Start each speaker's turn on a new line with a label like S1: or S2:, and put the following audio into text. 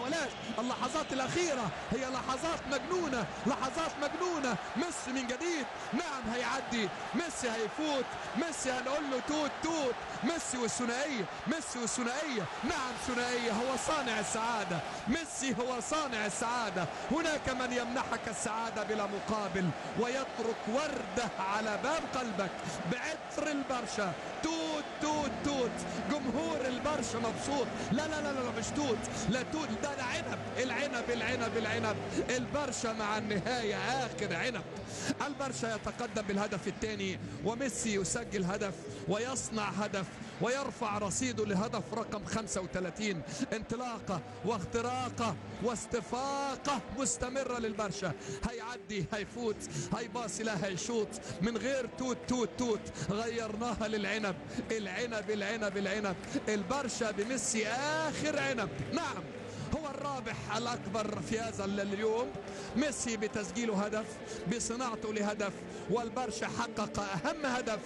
S1: محاولات. اللحظات الأخيرة هي لحظات مجنونة، لحظات مجنونة. ميسي من جديد، نعم هيعدي، ميسي هيفوت، ميسي هنقول له توت توت. ميسي والثنائية، ميسي والثنائية، نعم ثنائية. هو صانع السعادة، ميسي هو صانع السعادة. هناك من يمنحك السعادة بلا مقابل ويترك وردة على باب قلبك بعطر البرشا. توت توت توت. جمهور البرشا مبسوط. لا لا لا لا مش توت، لا توت، ده العنب، العنب العنب العنب. البرشا مع النهاية آخر عنب. البرشا يتقدم بالهدف الثاني وميسي يسجل هدف ويصنع هدف ويرفع رصيده لهدف رقم 35. انطلاقة واختراقة واستفاقة مستمرة للبرشا. هيعدي، هيفوت، هيباصي، لا هيشوط من غير توت توت توت. غيرناها للعنب، العنب العنب العنب. البرشا بميسي آخر عنب. نعم هو الرابح الأكبر في هذا اليوم. ميسي بتسجيله هدف، بصناعته لهدف، والبرشا حقق أهم هدف.